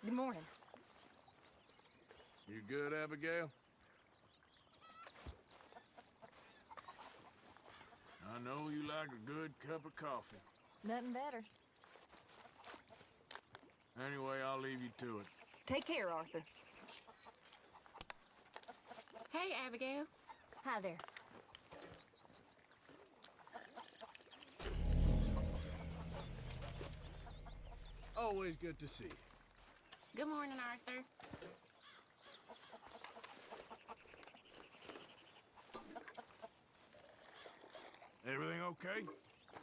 Good morning. You good, Abigail? I know you like a good cup of coffee. Nothing better. Anyway, I'll leave you to it. Take care, Arthur. Hey, Abigail. Hi there. Always good to see you. Good morning, Arthur. Everything okay?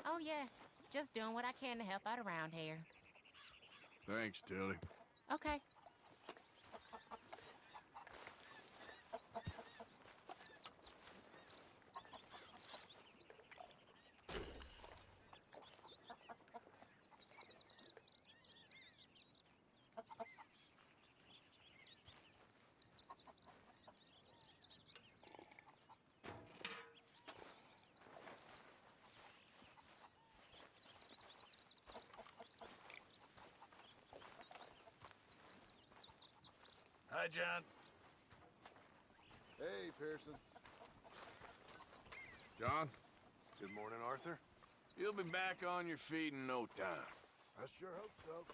Oh, yes. Just doing what I can to help out around here. Thanks, Tilly. Okay. Hi, John. Hey, Pearson. John, Good morning, Arthur. you'll be back on your feet in no time. I sure hope so.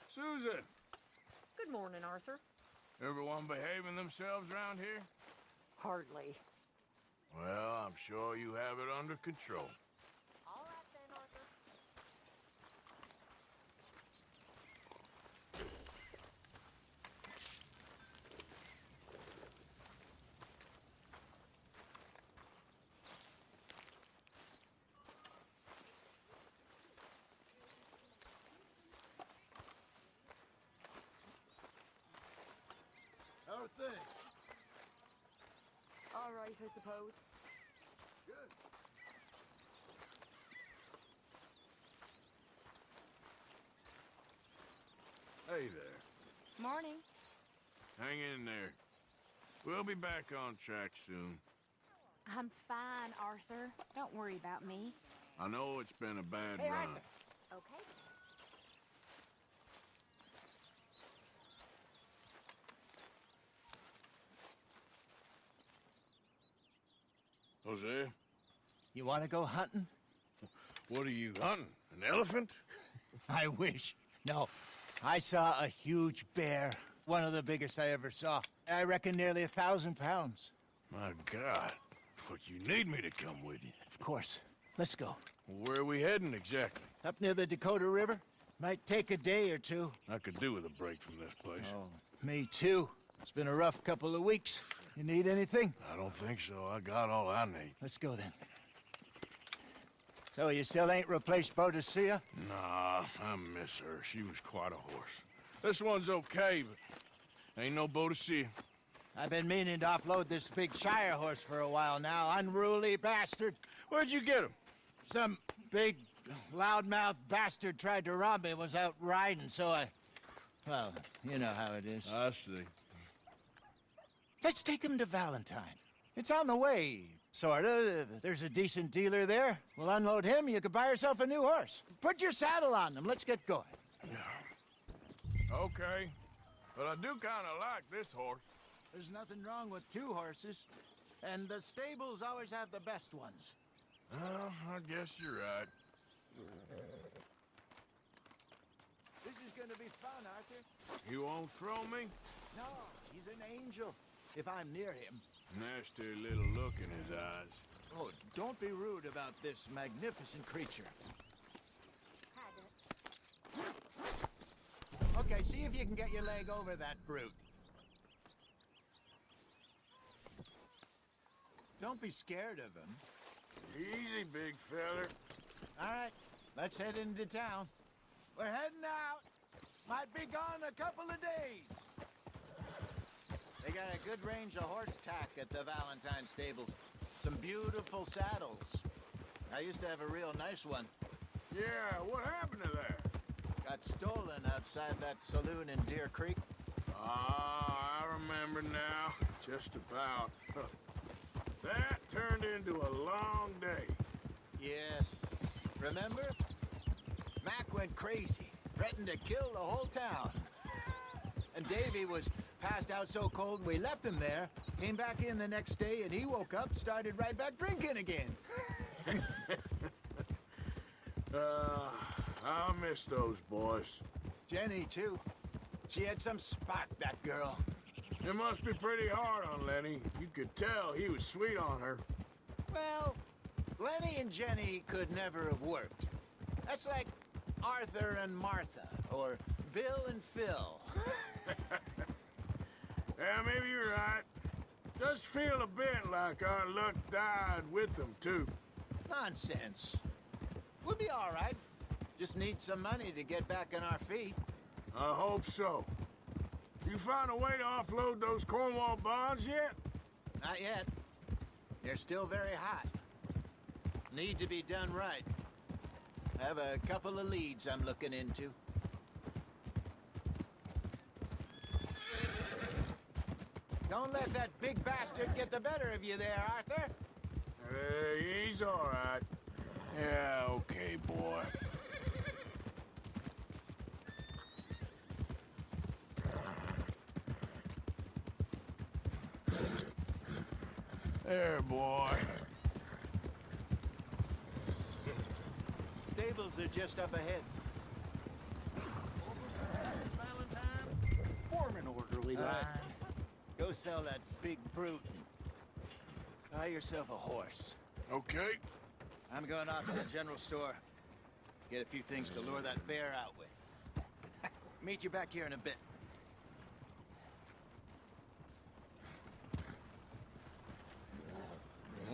Susan, Good morning, Arthur. everyone behaving themselves around here? Hardly. Well, I'm sure you have it under control. All right then, Arthur. How are things? All right, I suppose. Good. Hey there. Morning. Hang in there. We'll be back on track soon. I'm fine, Arthur. Don't worry about me. I know it's been a bad Hey, run. Arthur. Okay. Hosea, You want to go hunting? what are you hunting? An elephant? I wish. No. I saw a huge bear. One of the biggest I ever saw. I reckon nearly 1,000 pounds. My God. But you need me to come with you. Of course. Let's go. Where are we heading exactly? Up near the Dakota River. Might take a day or two. I could do with a break from this place. Oh, me too. It's been a rough couple of weeks. You need anything? I don't think so. I got all I need. Let's go then. So you still ain't replaced Boadicea? Nah, I miss her. She was quite a horse. This one's okay, but ain't no Boadicea. I've been meaning to offload this big Shire horse for a while now. Unruly bastard. Where'd you get him? Some big, loudmouth bastard tried to rob me, was out riding, so I... Well, you know how it is. I see. Let's take him to Valentine. It's on the way, sorta. There's a decent dealer there. We'll unload him, you could buy yourself a new horse. Put your saddle on him, let's get going. Okay, but I do kind of like this horse. There's nothing wrong with two horses, and the stables always have the best ones. Well, I guess you're right. This is gonna be fun, Arthur. You won't throw me? No, he's an angel. If I'm near him. Nasty little look in his eyes. Oh, don't be rude about this magnificent creature. Okay, see if you can get your leg over that brute. Don't be scared of him. Easy, big feller. All right, let's head into town. We're heading out. Might be gone a couple of days. They got a good range of horse tack at the Valentine stables. Some beautiful saddles. I used to have a real nice one. Yeah, what happened to that? Got stolen outside that saloon in Deer Creek. Ah, I remember now. Just about. That turned into a long day. Yes. Remember? Mac went crazy. Threatened to kill the whole town. And Davy was passed out so cold we left him there. Came back in the next day and he woke up, started right back drinking again. I'll miss those boys. Jenny, too. She had some spark, that girl. It must be pretty hard on Lenny. You could tell he was sweet on her. Well, Lenny and Jenny could never have worked. That's like Arthur and Martha, or Bill and Phil. Yeah, maybe you're right. Does feel a bit like our luck died with them, too. Nonsense. We'll be all right. Just need some money to get back on our feet. I hope so. You found a way to offload those Cornwall bonds yet? Not yet. They're still very hot. Need to be done right. I have a couple of leads I'm looking into. Don't let that big bastard get the better of you there, Arthur. He's all right. Yeah, okay, boy. There, boy. Stables are just up ahead. Form an orderly line. Go sell that big brute. Buy yourself a horse. Okay. I'm going off to the general store. Get a few things to lure that bear out with. Meet you back here in a bit.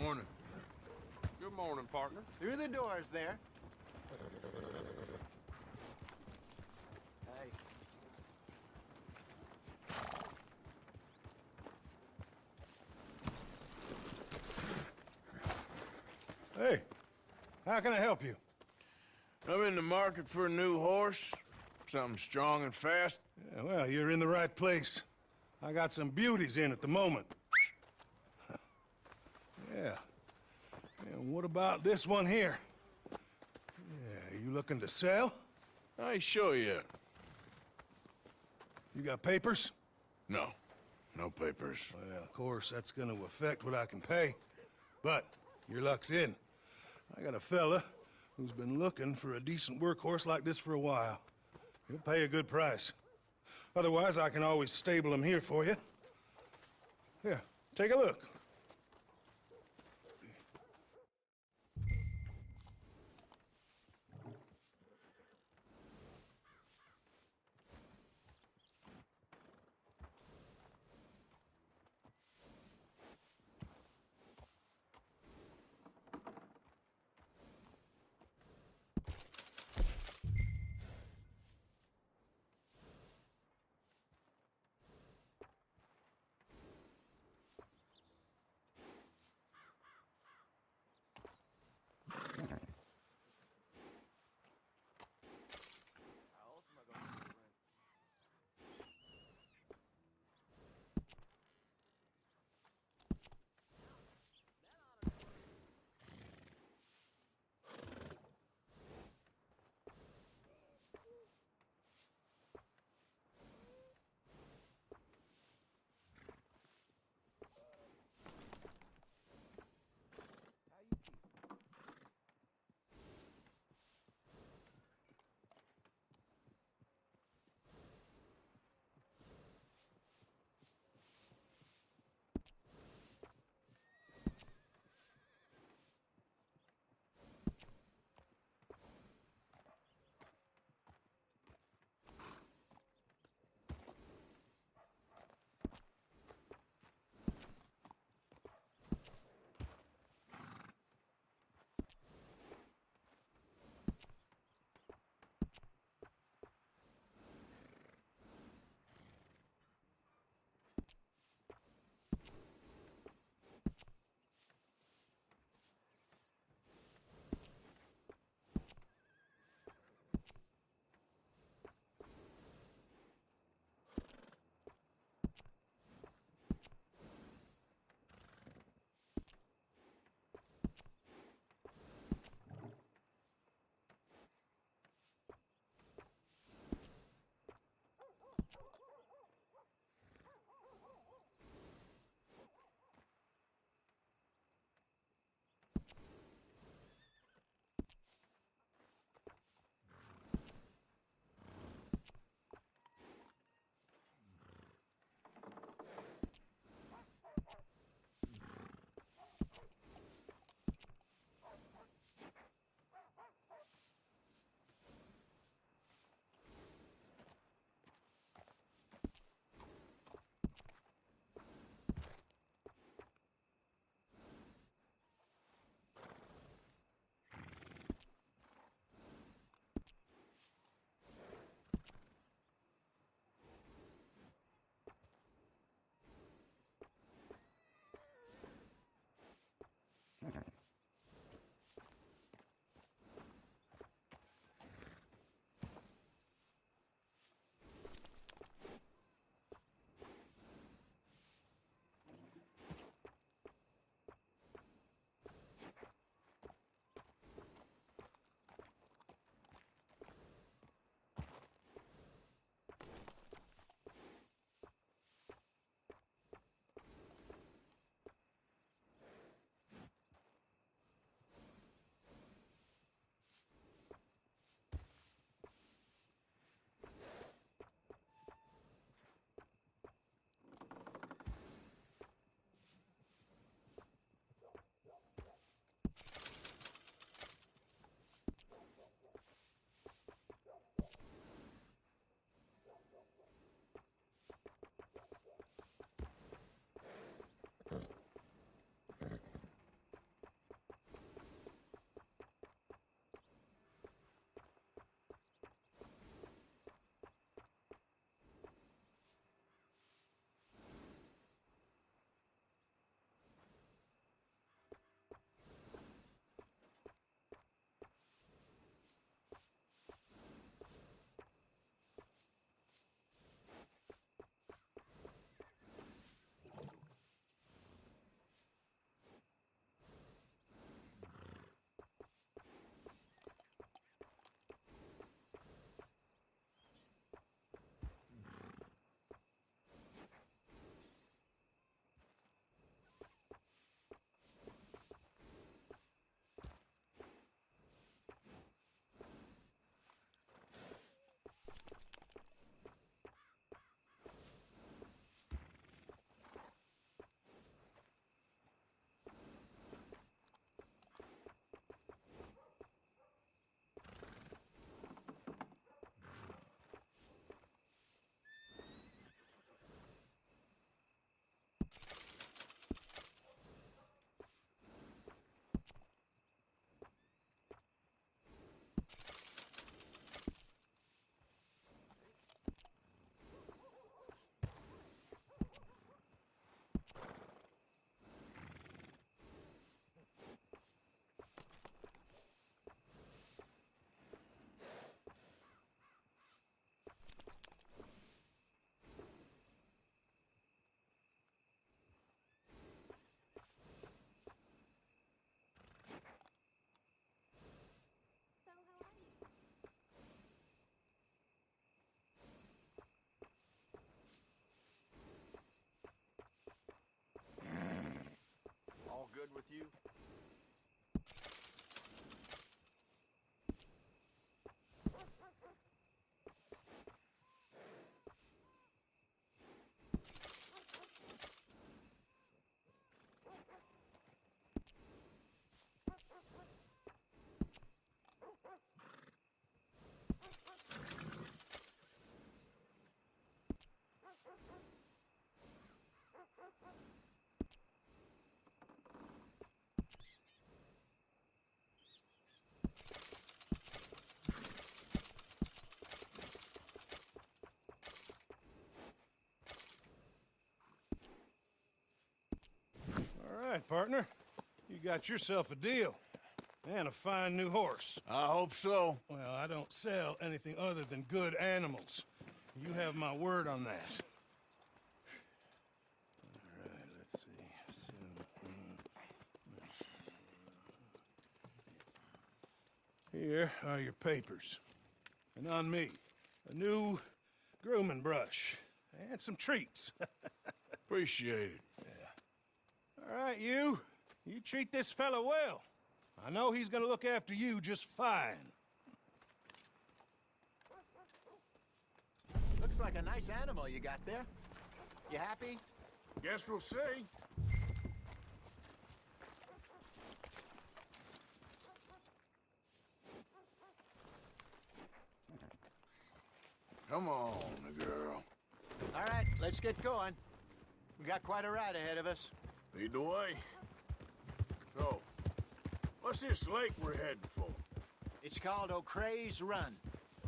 Morning. Good morning, partner. Through the doors there. Hey. Hey, how can I help you? I'm in the market for a new horse. Something strong and fast. Yeah, well, you're in the right place. I got some beauties in at the moment. Yeah. And what about this one here? Yeah, you looking to sell? I ain't sure yet. You got papers? No. No papers. Well, of course, that's gonna affect what I can pay. But your luck's in. I got a fella who's been looking for a decent workhorse like this for a while. He'll pay a good price. Otherwise, I can always stable him here for you. Here, take a look. partner. You got yourself a deal. And a fine new horse. I hope so. Well, I don't sell anything other than good animals. You have my word on that. All right, let's see. Here are your papers. And on me, a new grooming brush. And some treats. Appreciate it. All right, you. You treat this fella well. I know he's gonna look after you just fine. Looks like a nice animal you got there. You happy? Guess we'll see. Come on, girl. All right, let's get going. We got quite a ride ahead of us. Lead the way. So, what's this lake we're heading for? It's called O'Creagh's Run,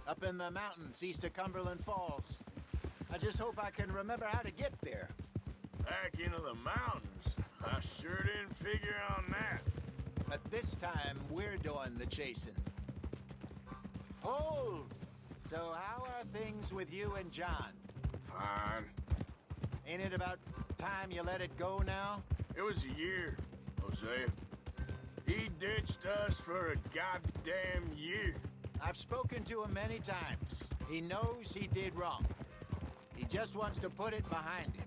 up in the mountains east of Cumberland Falls. I just hope I can remember how to get there. Back into the mountains? I sure didn't figure on that. But this time, we're doing the chasing. Hold! So how are things with you and John? Fine. Ain't it about time you let it go now? It was a year, Hosea. He ditched us for a goddamn year. I've spoken to him many times. He knows he did wrong. He just wants to put it behind him.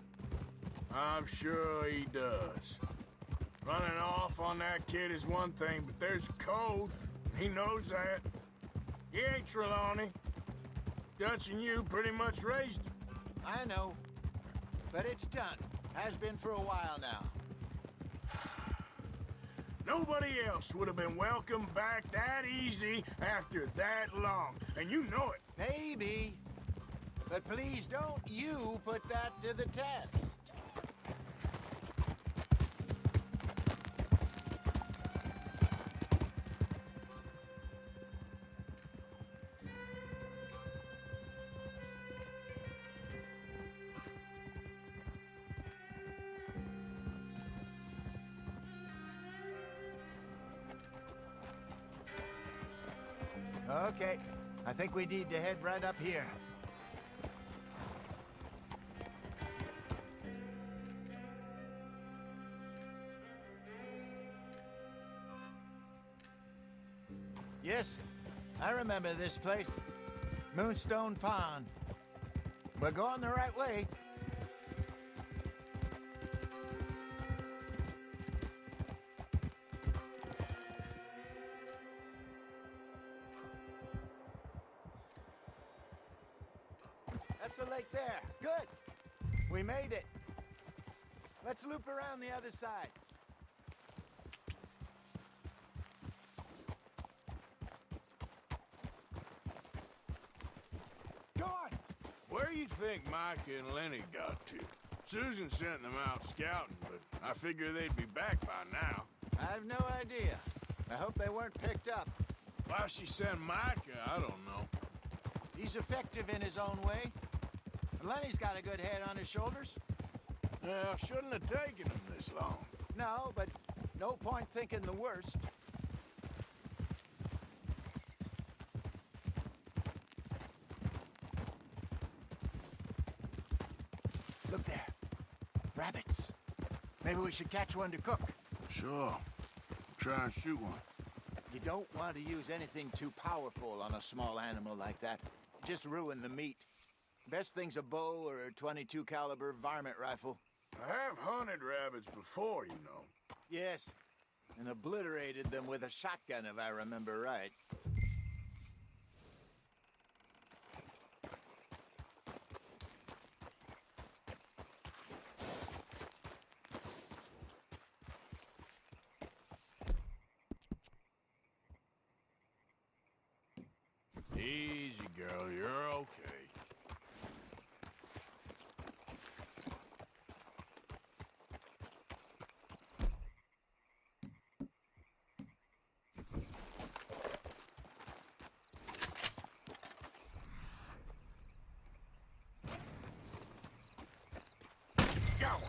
I'm sure he does. Running off on that kid is one thing, but there's code. He knows that. He ain't Trelawney. Dutch and you pretty much raised him. I know. But it's done. Has been for a while now. Nobody else would have been welcomed back that easy after that long, and you know it. Maybe. But please don't you put that to the test. Okay, I think we need to head right up here. Yes, I remember this place. Moonstone Pond. We're going the right way. That's the lake there. Good. We made it. Let's loop around the other side. Go on. Where you think Micah and Lenny got to? Susan sent them out scouting, but I figure they'd be back by now. I have no idea. I hope they weren't picked up. Why she sent Micah, I don't know. He's effective in his own way. Lenny's got a good head on his shoulders. Yeah, shouldn't have taken him this long. No, but no point thinking the worst. Look there. Rabbits. Maybe we should catch one to cook. Sure. Try and shoot one. You don't want to use anything too powerful on a small animal like that. Just ruin the meat. Best thing's a bow or a .22 caliber varmint rifle. I have hunted rabbits before, you know. Yes, and obliterated them with a shotgun if I remember right. Easy, girl. You're okay. Go on.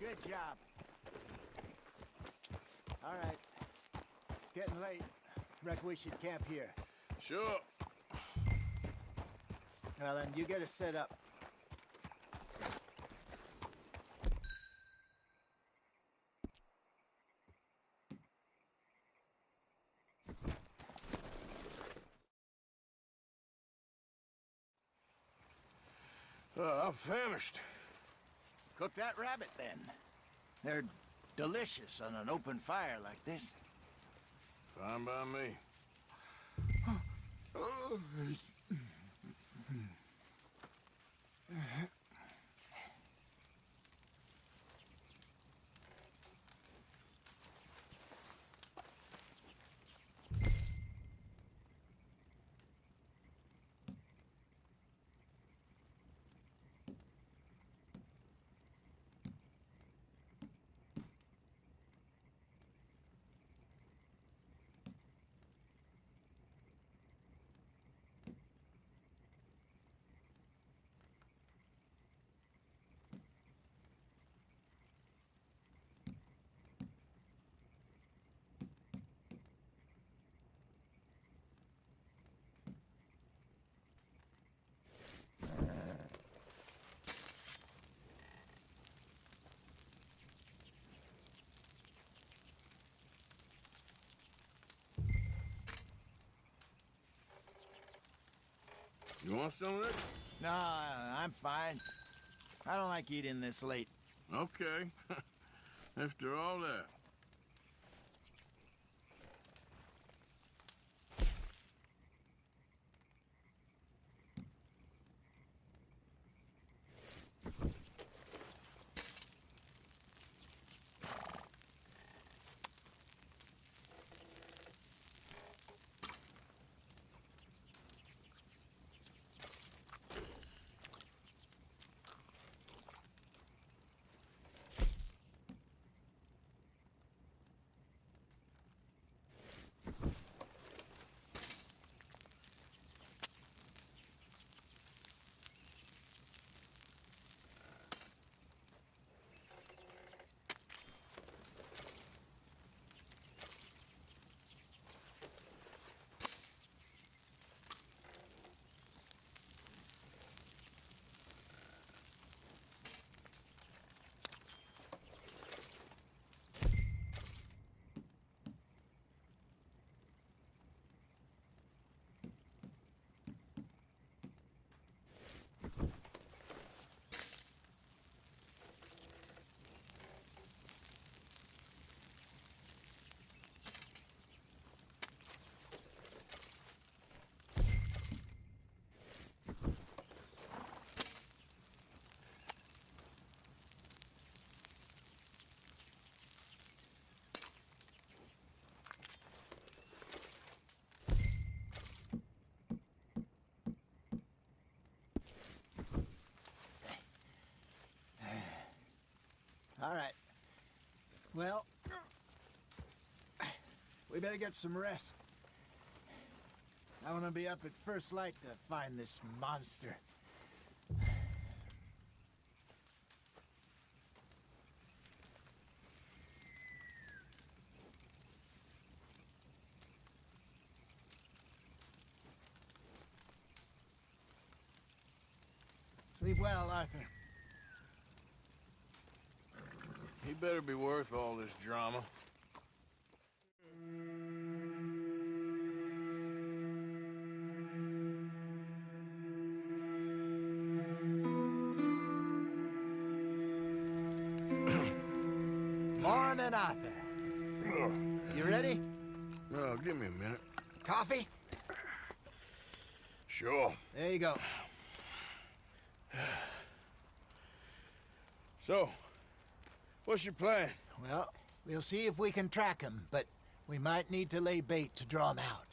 Good job. All right. It's getting late. Reckon we should camp here. Sure. Well, then you get us set up. I'm famished. Cook that rabbit, then. They're delicious on an open fire like this. Fine by me. You want some of this? No, I'm fine. I don't like eating this late. Okay. After all that. All right. Well, we better get some rest. I want to be up at first light to find this monster. Sleep well, Arthur. He better be worth all this drama. Morning, Arthur. You ready? Oh, give me a minute. Coffee? Sure. There you go. So, what's your plan? Well, we'll see if we can track him, but we might need to lay bait to draw him out.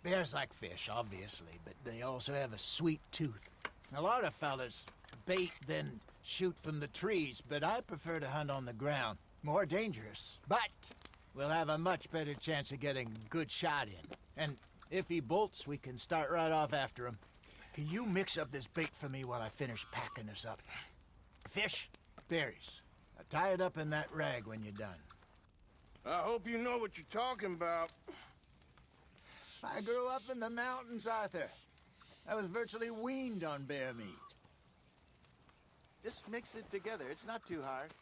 Bears like fish, obviously, but they also have a sweet tooth. A lot of fellas bait, then shoot from the trees, but I prefer to hunt on the ground. More dangerous, but we'll have a much better chance of getting a good shot in. And if he bolts, we can start right off after him. Can you mix up this bait for me while I finish packing this up? Fish, berries. Tie it up in that rag when you're done. I hope you know what you're talking about. I grew up in the mountains, Arthur. I was virtually weaned on bear meat. Just mix it together. It's not too hard.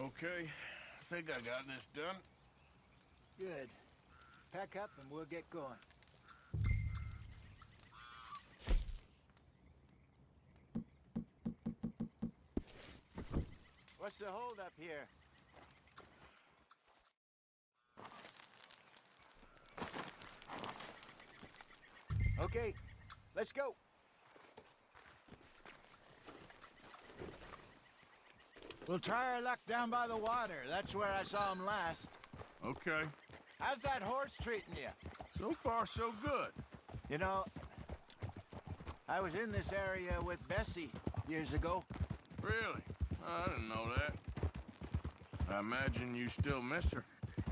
Okay, I think I got this done. Good. Pack up and we'll get going. What's the holdup here? Okay, let's go. We'll try our luck down by the water. That's where I saw him last. Okay. How's that horse treating you? So far, so good. You know, I was in this area with Bessie years ago. Really? I didn't know that. I imagine you still miss her.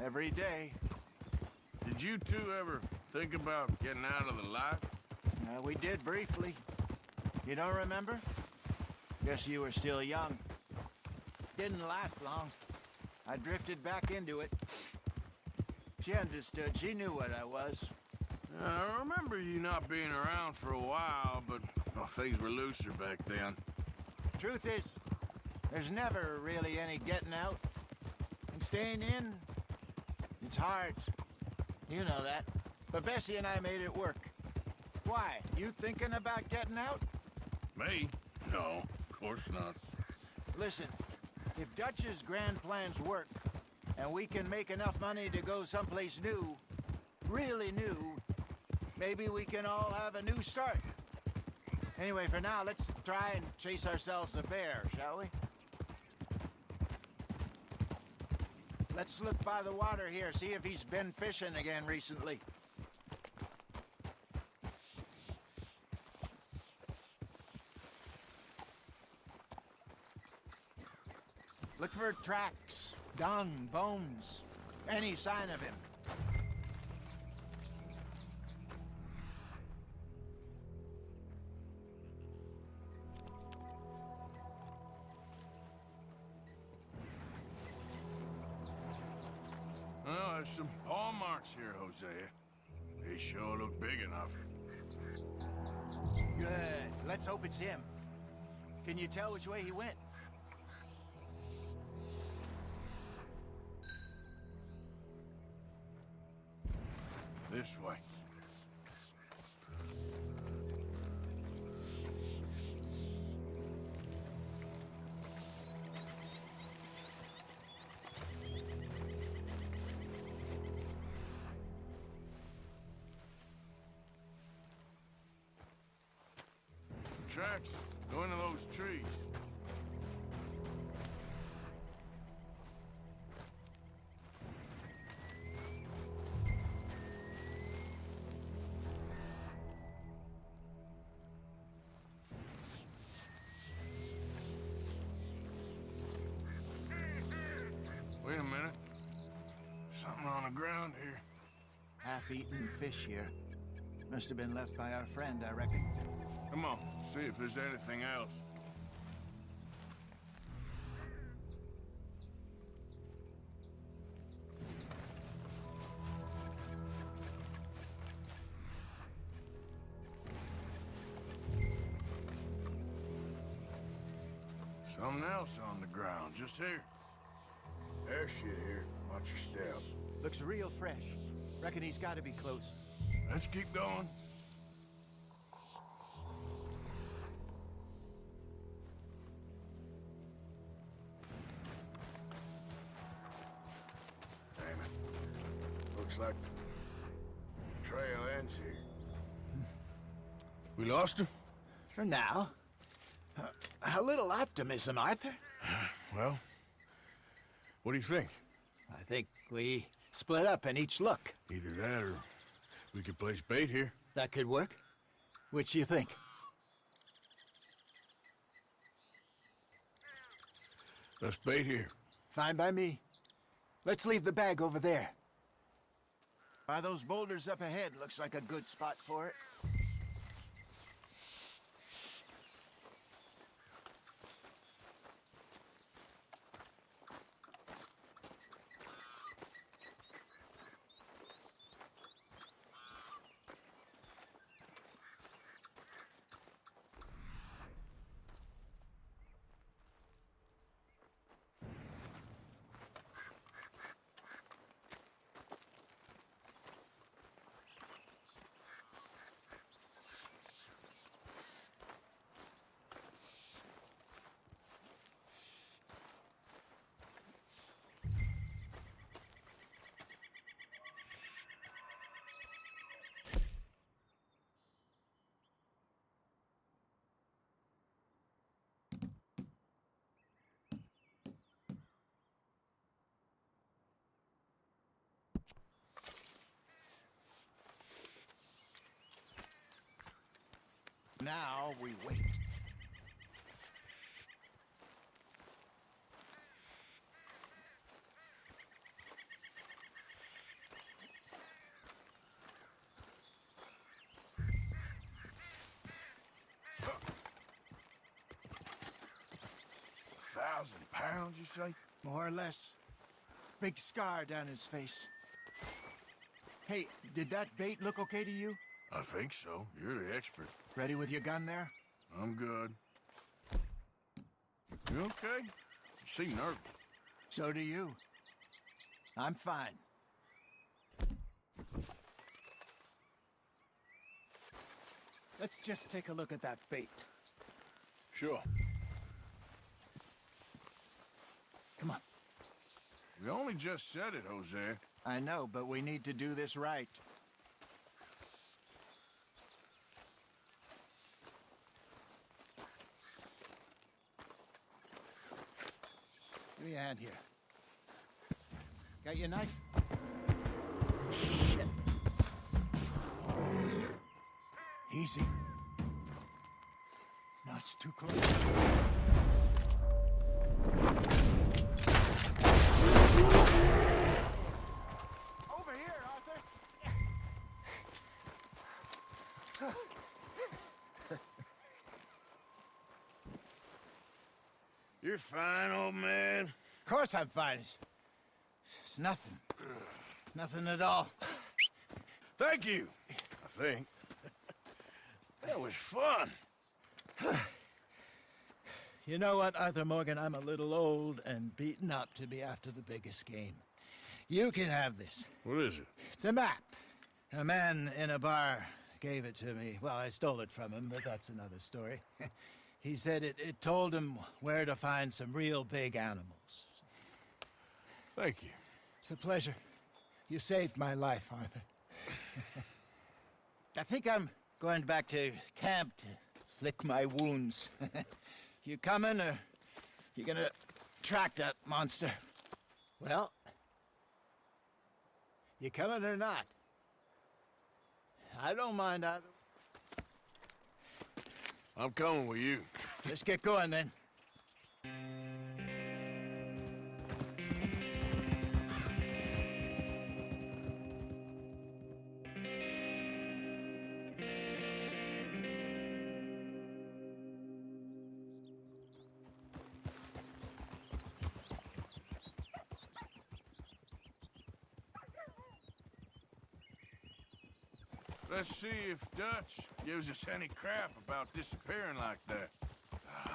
Every day. Did you two ever think about getting out of the life? We did briefly. You don't remember? Guess you were still young. Didn't last long. I drifted back into it. She understood. She knew what I was. I remember you not being around for a while, but well, things were looser back then. Truth is, there's never really any getting out. And staying in, it's hard. You know that. But Bessie and I made it work. Why? You thinking about getting out? Me? No, of course not. Listen, if Dutch's grand plans work, and we can make enough money to go someplace new, really new, maybe we can all have a new start. Anyway, for now, let's try and chase ourselves a bear, shall we? Let's look by the water here, see if he's been fishing again recently. Look for tracks, dung, bones, any sign of him. Well, there's some paw marks here, Hosea. They sure look big enough. Good. Let's hope it's him. Can you tell which way he went? This way. Tracks go into those trees. Wait a minute. Something on the ground here. Half-eaten fish here. Must have been left by our friend, I reckon. Come on, see if there's anything else. Something else on the ground, just here. There's shit here. Watch your step. Looks real fresh. Reckon he's got to be close. Let's keep going. Damn it. Looks like the trail ends here. We lost him? For now. A little optimism, Arthur. Well, what do you think? I think we split up and each look. Either that or we could place bait here. That could work. Which you think? Let's bait here. Fine by me. Let's leave the bag over there. By those boulders up ahead, looks like a good spot for it. Now we wait. £1,000, you say? More or less. Big scar down his face. Hey, did that bait look okay to you? I think so. You're the expert. Ready with your gun there? I'm good. You okay? You seem nervous. So do you. I'm fine. Let's just take a look at that bait. Sure. Come on. We only just said it, Hosea. I know, but we need to do this right. Give me a hand here. Got your knife? Shit. Easy. No, it's too close. Over here, Arthur. You're fine, old man. Of course I'm fine. It's nothing. Nothing at all. Thank you, I think. That was fun. You know what, Arthur Morgan? I'm a little old and beaten up to be after the biggest game. You can have this. What is it? It's a map. A man in a bar gave it to me. Well, I stole it from him, but that's another story. He said it told him where to find some real big animals. Thank you. It's a pleasure. You saved my life, Arthur. I think I'm going back to camp to lick my wounds. You coming, or you gonna track that monster? Well, you coming or not? I don't mind either. I'm coming with you. Let's get going then. Let's see if Dutch gives us any crap about disappearing like that.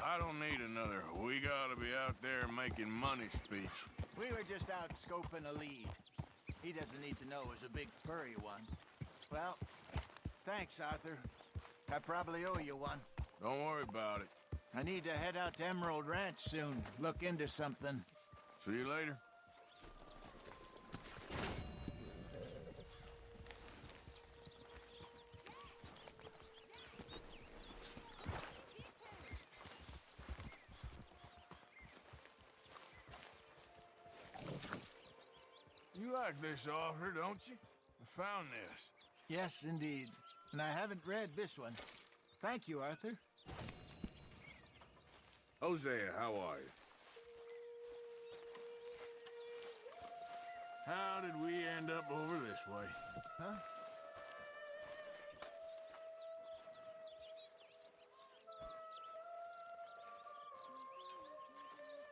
I don't need another "we gotta be out there making money" speech. We were just out scoping a lead. He doesn't need to know it was a big furry one. Well, thanks, Arthur. I probably owe you one. Don't worry about it. I need to head out to Emerald Ranch soon. Look into something. See you later. You like this offer, don't you? I found this. Yes, indeed. And I haven't read this one. Thank you, Arthur. Hosea, how are you? How did we end up over this way? Huh?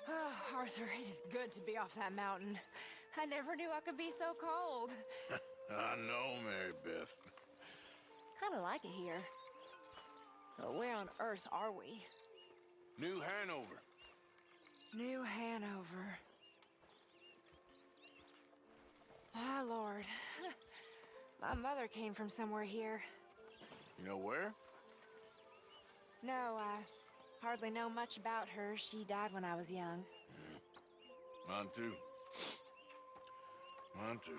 Oh, Arthur, it is good to be off that mountain. I never knew I could be so cold. I know, Mary Beth. Kind of like it here. But where on earth are we? New Hanover. New Hanover. Ah, Lord. My mother came from somewhere here. You know where? No, I hardly know much about her. She died when I was young. Mine too. Mine too.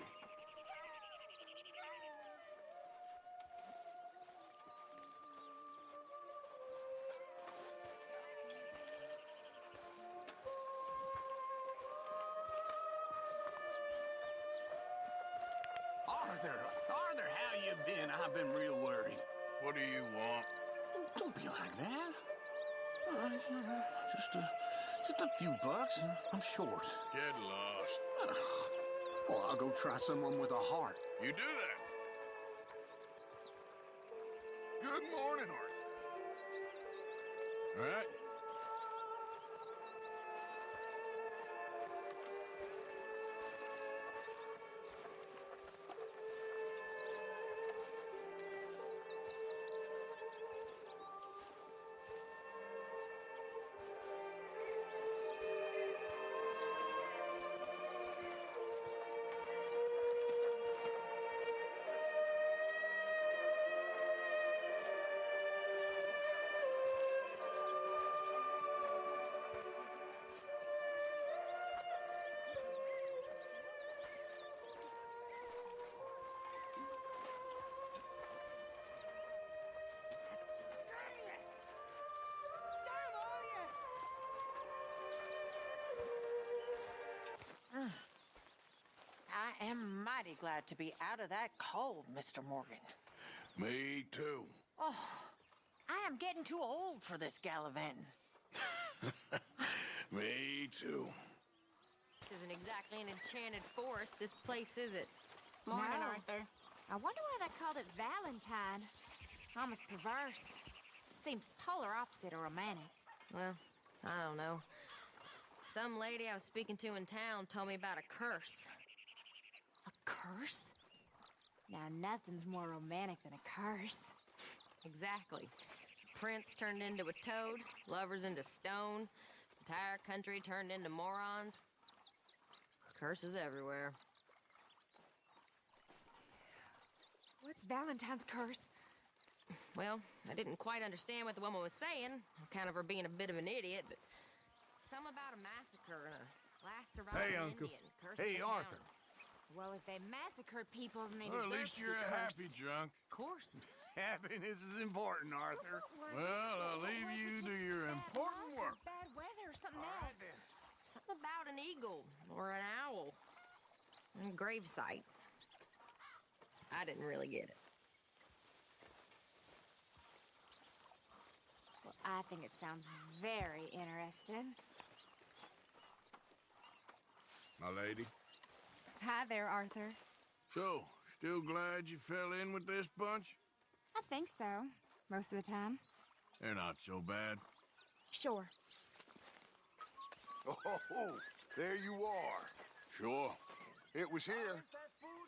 Arthur, how you been? I've been real worried. What do you want? Don't be like that. Just a few bucks. I'm short. Get lost. Well, I'll go try someone with a heart. You do that. Good morning, Arthur. All right. I am mighty glad to be out of that cold, Mr. Morgan. Me too. Oh, I am getting too old for this gallivanting. Me too. This isn't exactly an enchanted forest. This place, is it? Morning, No. Arthur. I wonder why they called it Valentine. Almost perverse. Seems polar opposite of romantic. Well, I don't know. Some lady I was speaking to in town told me about a curse. A curse? Now, nothing's more romantic than a curse. Exactly. Prince turned into a toad, lovers into stone, entire country turned into morons. Curses everywhere. What's Valentine's curse? Well, I didn't quite understand what the woman was saying. Kind of her being a bit of an idiot, but something about a massacre and a last surviving Hey, Uncle. Indian cursing Hey, the town. Arthur. Well, if they massacred people, then they Well, at deserve least to you're be a cursed. happy drunk. Of course. Happiness is important, Arthur. Well, I'll leave you to your important work. Bad weather or something else. Something about an eagle or an owl. And gravesite. I didn't really get it. Well, I think it sounds very interesting. My lady. Hi there, Arthur. So, still glad you fell in with this bunch? I think so. Most of the time. They're not so bad. Sure. Oh, there you are. Sure. It was here.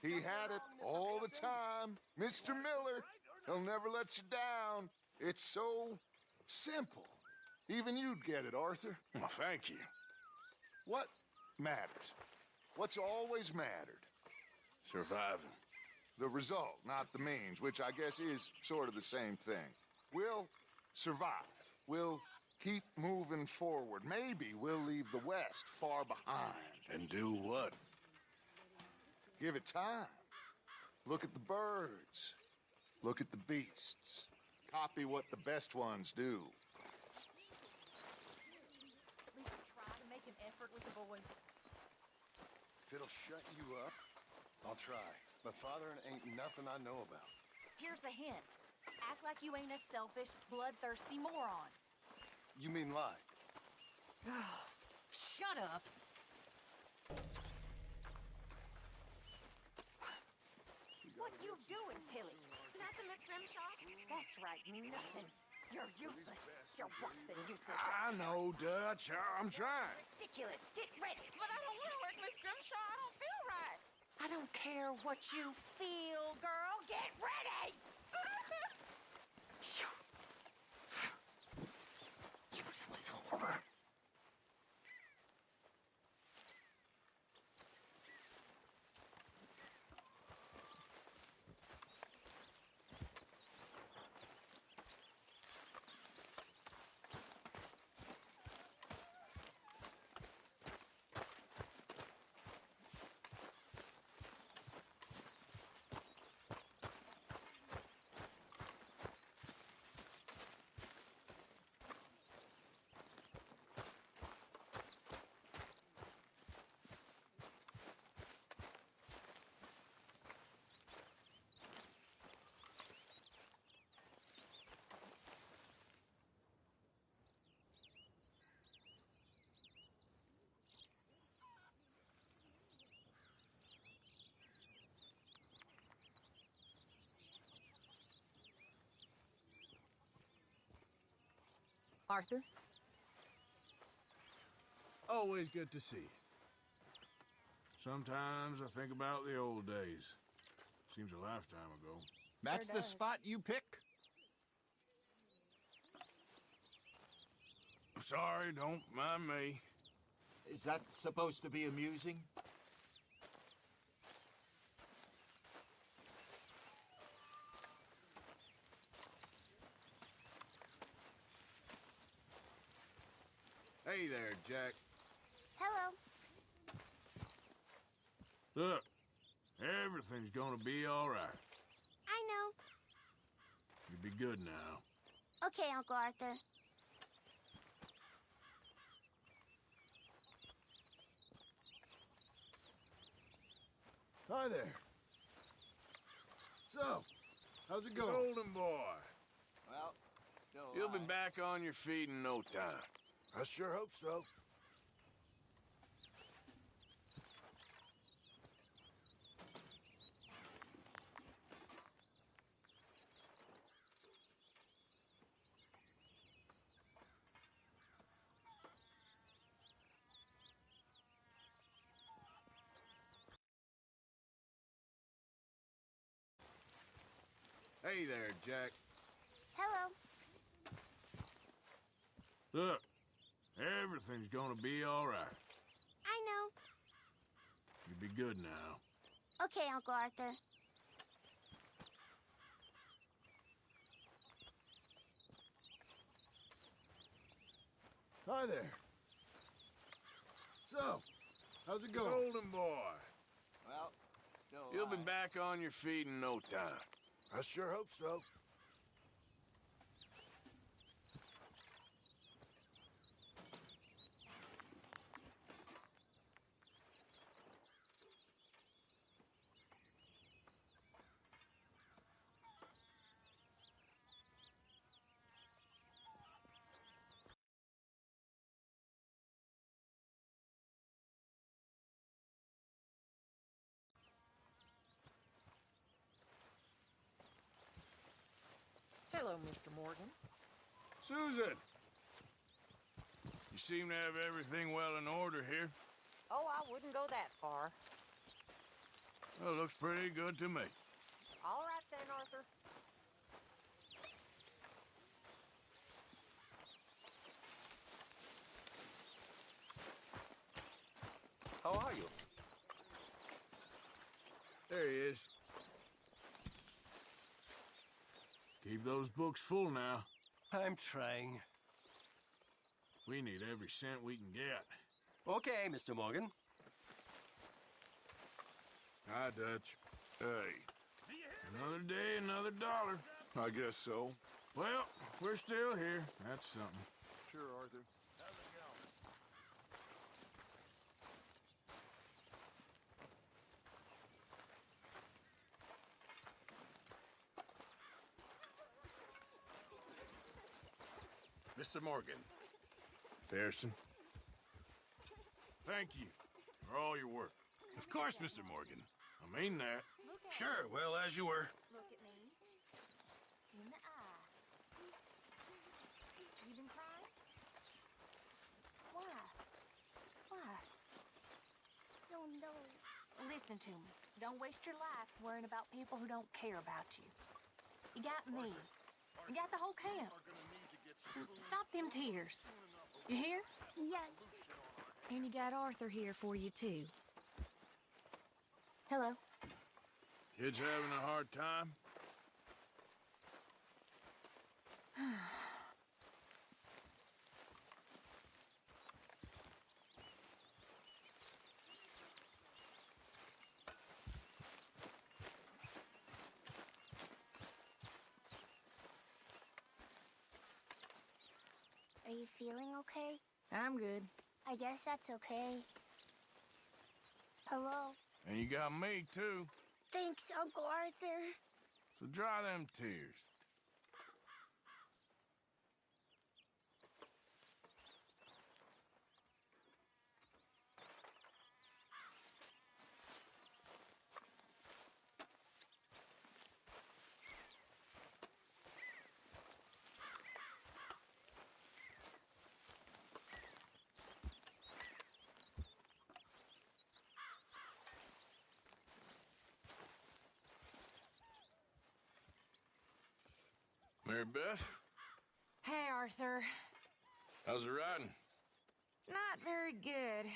He had it all the time. Mr. Miller, he'll never let you down. It's so simple. Even you'd get it, Arthur. Well, thank you. What matters? What's always mattered? Surviving. The result, not the means, which I guess is sort of the same thing. We'll survive. We'll keep moving forward. Maybe we'll leave the West far behind. And do what? Give it time. Look at the birds. Look at the beasts. Copy what the best ones do. At least try to make an effort with the boys. If it'll shut you up, I'll try. But fathering ain't nothing I know about. Here's a hint. Act like you ain't a selfish, bloodthirsty moron. You mean lie? Shut up. What you doing, Tilly? Nothing, Miss Grimshaw. That's right, nothing. You're useless. You're worse than useless. I know, Dutch. I'm trying. Ridiculous. Get ready. But I don't want to work, Miss Grimshaw. I don't feel right. I don't care what you feel, girl. Get ready! Useless whore. Arthur? Always good to see you. Sometimes I think about the old days. Seems a lifetime ago. That's the spot you pick? Sorry, don't mind me. Is that supposed to be amusing? Hey there, Jack. Hello. Look, everything's gonna be all right. I know. You be good now. Okay, Uncle Arthur. Hi there. So, how's it going? Golden boy. Well, still You'll be alive. back on your feet in no time. I sure hope so. Hey there, Jack. Hello. Look, everything's gonna be all right. I know. You be good now. Okay, Uncle Arthur. Hi there. So, how's it going? Golden boy. Well, still You'll be alive. back on your feet in no time. I sure hope so. Hello, Mr. Morgan. Susan! You seem to have everything well in order here. Oh, I wouldn't go that far. Well, looks pretty good to me. All right then, Arthur. How are you? There he is. Keep those books full now. I'm trying. We need every cent we can get. Okay, Mr. Morgan. Hi, Dutch. Hey. Another day, another dollar. I guess so. Well, we're still here. That's something. Sure, Arthur. Mr. Morgan. Pearson. Thank you for all your work. Of course, Mr. Morgan. I mean that. Sure, well, as you were. Look at me. In the eye. You been crying? Why? Why? Don't know. Listen to me. Don't waste your life worrying about people who don't care about you. You got me. You got the whole camp. Stop them tears. You hear? Yes. And you got Arthur here for you, too. Hello. Kids having a hard time? Are you feeling okay? I'm good. I guess that's okay. Hello. And you got me, too. Thanks, Uncle Arthur. So dry them tears. Mary Beth, Hey, Arthur. how's it riding? Not very good.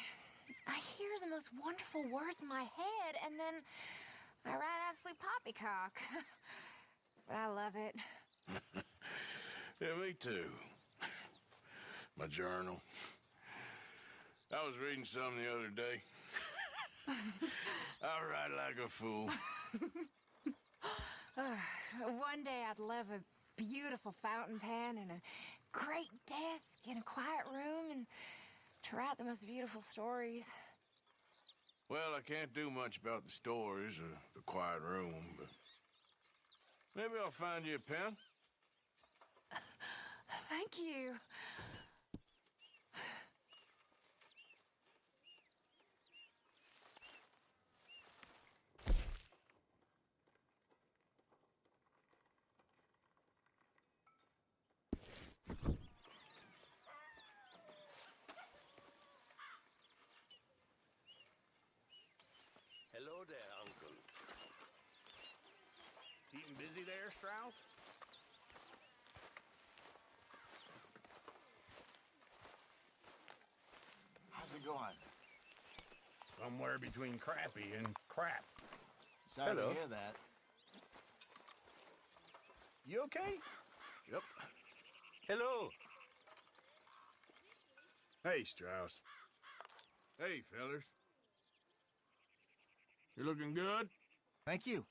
I hear the most wonderful words in my head, and then I ride absolute poppycock. But I love it. Yeah, me too. My journal. I was reading some the other day. I ride like a fool. One day I'd love a beautiful fountain pen and a great desk in a quiet room and to write the most beautiful stories. Well, I can't do much about the stories or the quiet room, but maybe I'll find you a pen. Thank you. Hello there, Uncle. Keeping busy there, Strauss? How's it going? Somewhere between crappy and crap. Sorry Hello. to hear that. You okay? Yep. Hello. Hey, Strauss. Hey, fellers. You looking good? Thank you.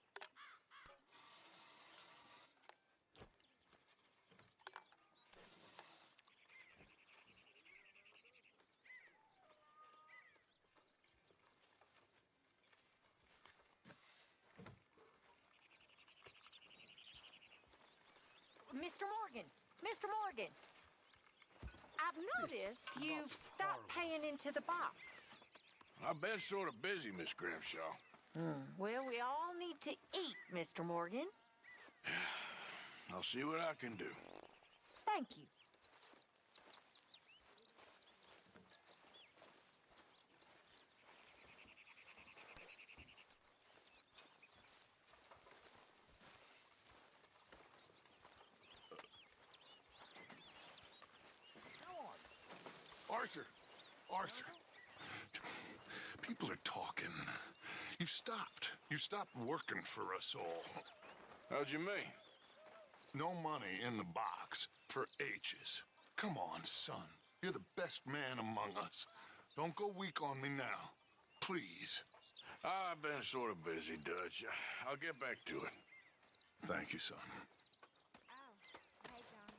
Mr. Morgan! Mr. Morgan! I've noticed you've stopped paying into the box. I've been sort of busy, Miss Grimshaw. Well, we all need to eat, Mr. Morgan. I'll see what I can do. Thank you. Arthur! Arthur! People are talking. You stopped. You stopped working for us all. How'd you mean? No money in the box for H's. Come on, son. You're the best man among us. Don't go weak on me now. Please. I've been sort of busy, Dutch. I'll get back to it. Thank you, son. Oh, hey, John.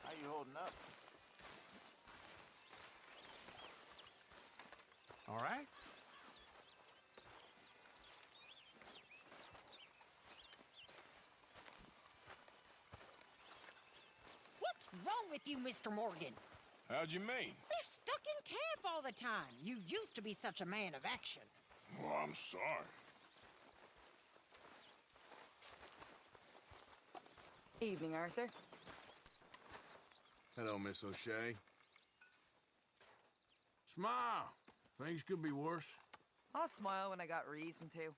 How you holding up? All right? wrong with you, Mr. Morgan? How'd you mean? You're stuck in camp all the time. You used to be such a man of action. Well, I'm sorry. Evening, Arthur. Hello, Miss O'Shea. Smile. Things could be worse. I'll smile when I got reason to.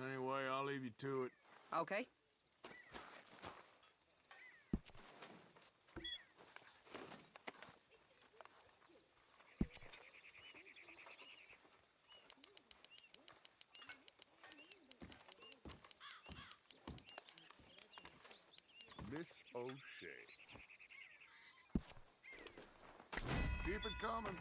Anyway, I'll leave you to it. Okay. Miss O'Shea. Keep it coming.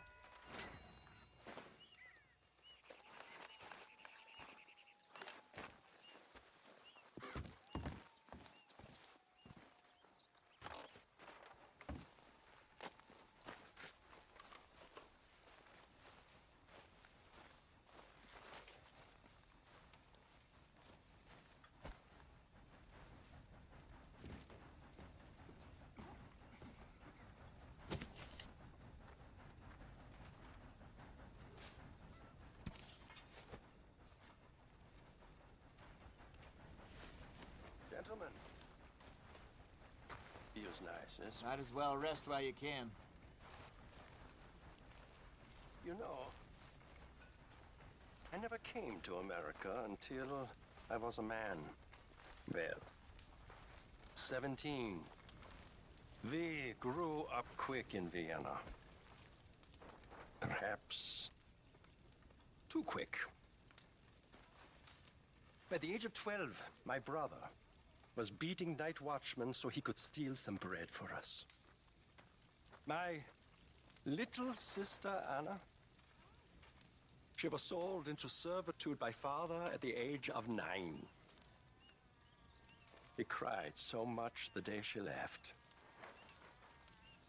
Gentlemen. Feels nice, yes? Might as well rest while you can. You know, I never came to America until I was a man. Well, 17. We grew up quick in Vienna. Perhaps too quick. By the age of 12, my brother was beating night watchmen so he could steal some bread for us. My little sister, Anna, she was sold into servitude by father at the age of 9. He cried so much the day she left.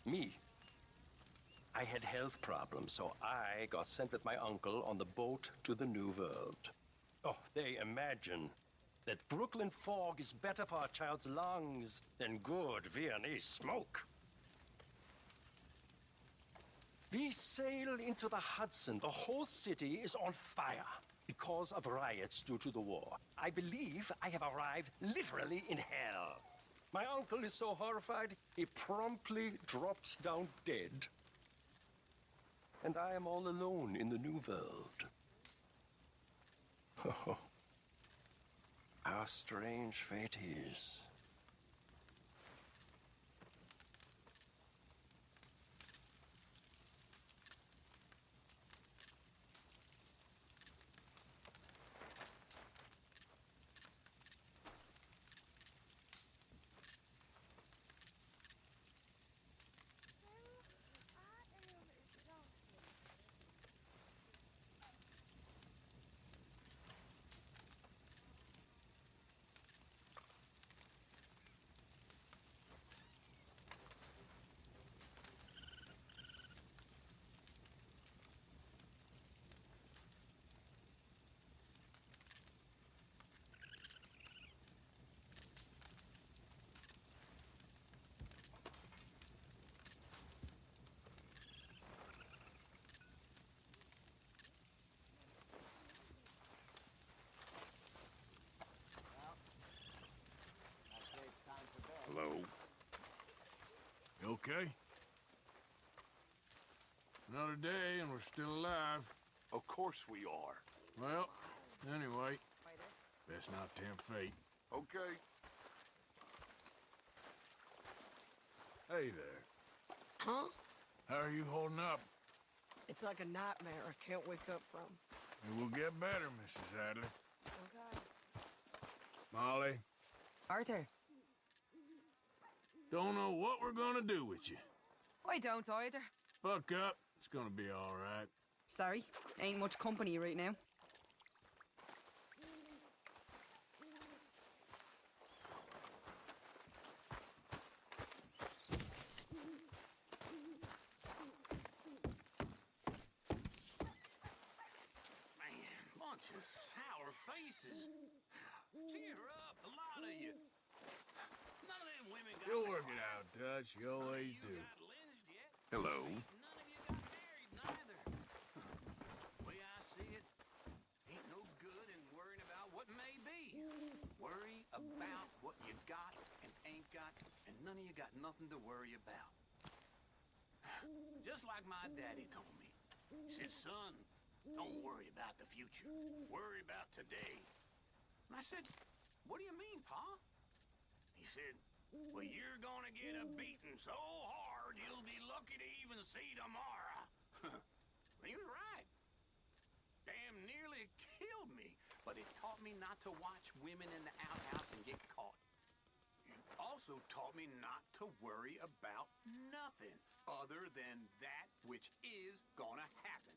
Me, I had health problems, so I got sent with my uncle on the boat to the New World. Oh, they imagine that Brooklyn fog is better for a child's lungs than good Viennese smoke. We sail into the Hudson. The whole city is on fire because of riots due to the war. I believe I have arrived literally in hell. My uncle is so horrified, he promptly drops down dead. And I am all alone in the New World. Oh, how strange fate is. Hello. You okay? Another day and we're still alive. Of course we are. Well, anyway, best not tempt fate. Okay. Hey there. Huh? How are you holding up? It's like a nightmare I can't wake up from. It will get better, Mrs. Hadley. Okay. Molly, Arthur. don't know what we're gonna do with you. I don't either. Buck up. It's gonna be all right. Sorry, ain't much company right now. Man, bunch of sour faces. Cheer up, the lot of you. None of them women got You'll work it out, much. You always do. Hello. Way I see it, ain't no good in worrying about what may be. Worry about what you got and ain't got, and none of you got nothing to worry about. Just like my daddy told me. He said, son, don't worry about the future. Worry about today. And I said, what do you mean, Pa? He said, well, you're gonna get a beating so hard you'll be lucky to even see tomorrow. He was right. Damn nearly killed me, but it taught me not to watch women in the outhouse and get caught. It also taught me not to worry about nothing other than that which is gonna happen.